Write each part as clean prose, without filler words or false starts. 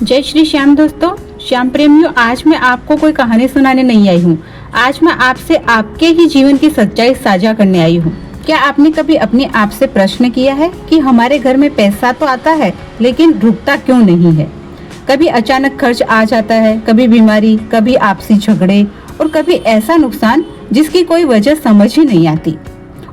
जय श्री श्याम दोस्तों, श्याम प्रेमियों, आज मैं आपको कोई कहानी सुनाने नहीं आई हूँ। आज मैं आपसे आपके ही जीवन की सच्चाई साझा करने आई हूँ। क्या आपने कभी अपने आप से प्रश्न किया है कि हमारे घर में पैसा तो आता है लेकिन रुकता क्यों नहीं है? कभी अचानक खर्च आ जाता है, कभी बीमारी, कभी आपसी झगड़े और कभी ऐसा नुकसान जिसकी कोई वजह समझ ही नहीं आती।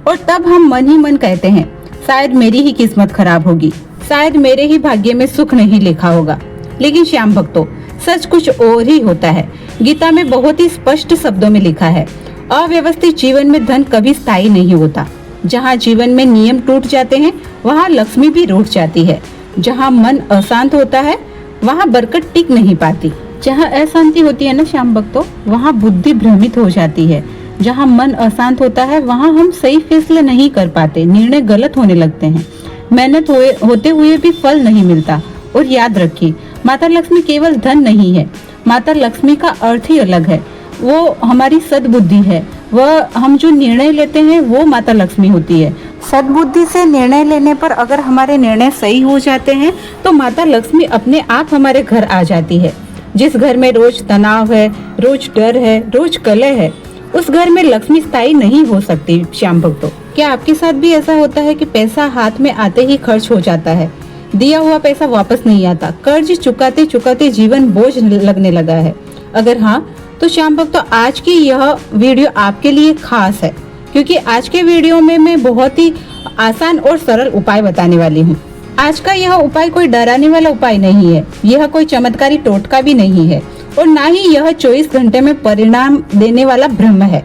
और तब हम मन ही मन कहते हैं, शायद मेरी ही किस्मत खराब होगी, शायद मेरे ही भाग्य में सुख नहीं लिखा होगा। लेकिन श्याम भक्तों, सच कुछ और ही होता है। गीता में बहुत ही स्पष्ट शब्दों में लिखा है, अव्यवस्थित जीवन में धन कभी स्थायी नहीं होता। जहाँ जीवन में नियम टूट जाते हैं वहाँ लक्ष्मी भी रूठ जाती है। जहाँ मन अशांत होता है वहाँ बरकत टिक नहीं पाती। जहाँ अशांति होती है ना श्याम भक्तों, वहाँ बुद्धि भ्रमित हो जाती है। जहाँ मन अशांत होता है वहाँ हम सही फैसले नहीं कर पाते, निर्णय गलत होने लगते हैं, मेहनत होते हुए भी फल नहीं मिलता। और याद रखिए, माता लक्ष्मी केवल धन नहीं है, माता लक्ष्मी का अर्थ ही अलग है। वो हमारी सद्बुद्धि है, वह हम जो निर्णय लेते हैं वो माता लक्ष्मी होती है। सद्बुद्धि से निर्णय लेने पर अगर हमारे निर्णय सही हो जाते हैं तो माता लक्ष्मी अपने आप हमारे घर आ जाती है। जिस घर में रोज तनाव है, रोज डर है, रोज कलह है, उस घर में लक्ष्मी स्थायी नहीं हो सकती। श्याम भक्तों, क्या आपके साथ भी ऐसा होता है कि पैसा हाथ में आते ही खर्च हो जाता है, दिया हुआ पैसा वापस नहीं आता, कर्ज चुकाते चुकाते जीवन बोझ लगने लगा है? अगर हाँ, तो श्याम भक्तों, आज की यह वीडियो आपके लिए खास है, क्योंकि आज के वीडियो में मैं बहुत ही आसान और सरल उपाय बताने वाली हूँ। आज का यह उपाय कोई डराने वाला उपाय नहीं है, यह कोई चमत्कारी टोटका भी नहीं है और ना ही यह 24 घंटे में परिणाम देने वाला ब्रह्म है।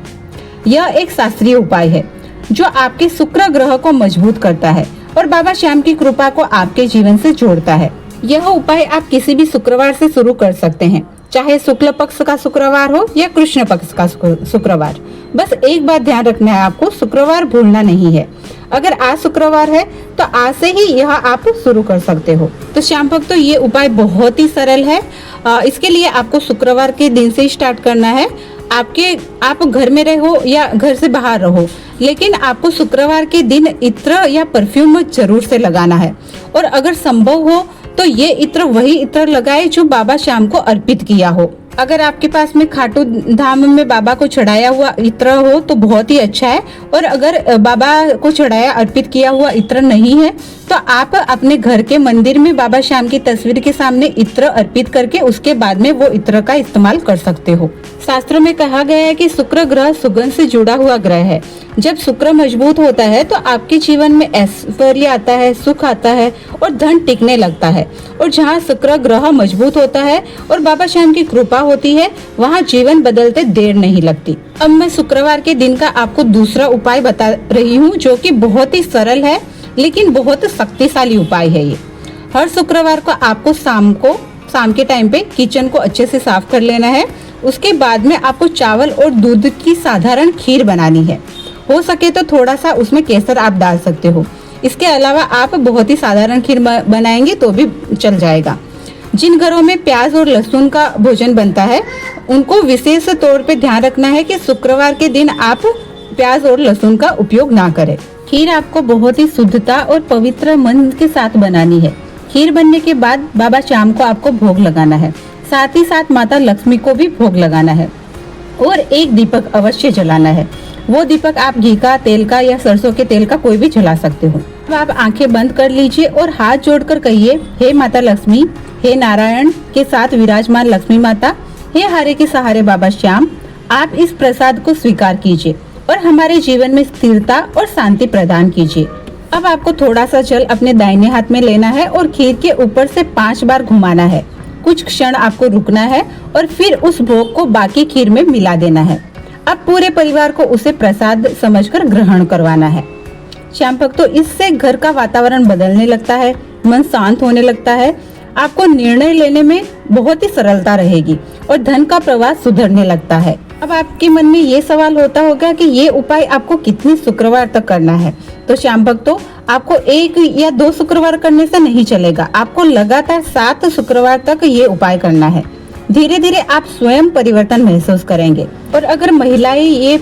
यह एक शास्त्रीय उपाय है जो आपके शुक्र ग्रह को मजबूत करता है और बाबा श्याम की कृपा को आपके जीवन से जोड़ता है। यह उपाय आप किसी भी शुक्रवार से शुरू कर सकते हैं, चाहे शुक्ल पक्ष का शुक्रवार हो या कृष्ण पक्ष का शुक्रवार। बस एक बात ध्यान रखना है, आपको शुक्रवार भूलना नहीं है। अगर आज शुक्रवार है तो आज से ही यह आप शुरू कर सकते हो। तो श्याम भक्तों, ये उपाय बहुत ही सरल है। इसके लिए आपको शुक्रवार के दिन से स्टार्ट करना है। आप घर में रहो या घर से बाहर रहो, लेकिन आपको शुक्रवार के दिन इत्र या परफ्यूम जरूर से लगाना है। और अगर संभव हो तो ये इत्र वही इत्र लगाए जो बाबा श्याम को अर्पित किया हो। अगर आपके पास में खाटू धाम में बाबा को चढ़ाया हुआ इत्र हो तो बहुत ही अच्छा है, और अगर बाबा को चढ़ाया अर्पित किया हुआ इत्र नहीं है तो आप अपने घर के मंदिर में बाबा श्याम की तस्वीर के सामने इत्र अर्पित करके उसके बाद में वो इत्र का इस्तेमाल कर सकते हो। शास्त्रों में कहा गया है कि शुक्र ग्रह सुगंध से जुड़ा हुआ ग्रह है। जब शुक्र मजबूत होता है तो आपके जीवन में ऐश्वर्य आता है, सुख आता है और धन टिकने लगता है। और जहाँ शुक्र ग्रह मजबूत होता है और बाबा श्याम की कृपा होती है, वहाँ जीवन बदलते देर नहीं लगती। अब मैं शुक्रवार के दिन का आपको दूसरा उपाय बता रही हूँ, जो कि बहुत ही सरल है लेकिन बहुत शक्तिशाली उपाय है। ये हर शुक्रवार को आपको शाम के टाइम पे किचन को अच्छे से साफ कर लेना है। उसके बाद में आपको चावल और दूध की साधारण खीर बनानी है। हो सके तो थोड़ा सा उसमें केसर आप डाल सकते हो। इसके अलावा आप बहुत ही साधारण खीर बनाएंगे तो भी चल जाएगा। जिन घरों में प्याज और लहसुन का भोजन बनता है उनको विशेष तौर पे ध्यान रखना है कि शुक्रवार के दिन आप प्याज और लहसुन का उपयोग ना करें। खीर आपको बहुत ही शुद्धता और पवित्र मन के साथ बनानी है। खीर बनने के बाद बाबा श्याम को आपको भोग लगाना है, साथ ही साथ माता लक्ष्मी को भी भोग लगाना है और एक दीपक अवश्य जलाना है। वो दीपक आप घी का, तेल का या सरसों के तेल का कोई भी जला सकते हो। अब आप आंखें बंद कर लीजिए और हाथ जोड़कर कहिए, हे माता लक्ष्मी, हे नारायण के साथ विराजमान लक्ष्मी माता, हे हारे के सहारे बाबा श्याम, आप इस प्रसाद को स्वीकार कीजिए और हमारे जीवन में स्थिरता और शांति प्रदान कीजिए। अब आपको थोड़ा सा जल अपने दाहिने हाथ में लेना है और खीर के ऊपर से 5 बार घुमाना है। कुछ क्षण आपको रुकना है और फिर उस भोग को बाकी खीर में मिला देना है। अब पूरे परिवार को उसे प्रसाद समझकर ग्रहण करवाना है। श्याम भक्तों, इससे घर का वातावरण बदलने लगता है, मन शांत होने लगता है, आपको निर्णय लेने में बहुत ही सरलता रहेगी और धन का प्रवाह सुधरने लगता है। अब आपके मन में ये सवाल होता होगा कि ये उपाय आपको कितने शुक्रवार तक करना है? तो श्याम भक्तों, आपको 1 या 2 शुक्रवार करने से नहीं चलेगा, आपको लगातार 7 शुक्रवार तक ये उपाय करना है। धीरे धीरे आप स्वयं परिवर्तन महसूस करेंगे। और अगर महिलाएं ये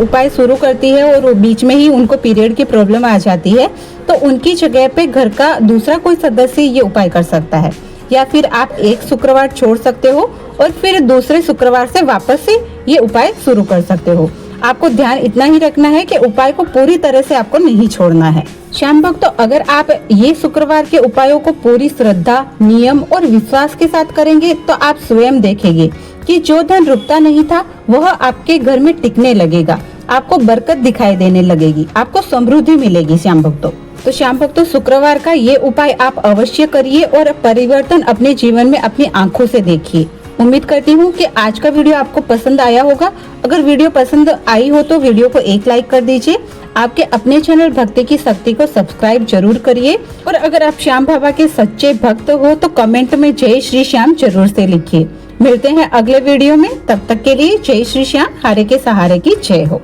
उपाय शुरू करती है और बीच में ही उनको पीरियड की प्रॉब्लम आ जाती है तो उनकी जगह पे घर का दूसरा कोई सदस्य ये उपाय कर सकता है। या फिर आप एक शुक्रवार छोड़ सकते हो और फिर दूसरे शुक्रवार से वापस से ये उपाय शुरू कर सकते हो। आपको ध्यान इतना ही रखना है कि उपाय को पूरी तरह से आपको नहीं छोड़ना है। श्याम भक्तों, अगर आप ये शुक्रवार के उपायों को पूरी श्रद्धा, नियम और विश्वास के साथ करेंगे तो आप स्वयं देखेंगे कि जो धन रुकता नहीं था वह आपके घर में टिकने लगेगा, आपको बरकत दिखाई देने लगेगी, आपको समृद्धि मिलेगी। श्याम भक्तों, तो श्याम भक्तों, शुक्रवार का ये उपाय आप अवश्य करिए और परिवर्तन अपने जीवन में अपनी आंखों से देखिए। उम्मीद करती हूँ कि आज का वीडियो आपको पसंद आया होगा। अगर वीडियो पसंद आई हो तो वीडियो को एक लाइक कर दीजिए। आपके अपने चैनल भक्ति की शक्ति को सब्सक्राइब जरूर करिए और अगर आप श्याम बाबा के सच्चे भक्त हो तो कमेंट में जय श्री श्याम जरूर से लिखिए। मिलते हैं अगले वीडियो में, तब तक के लिए जय श्री श्याम। हारे के सहारे की जय हो।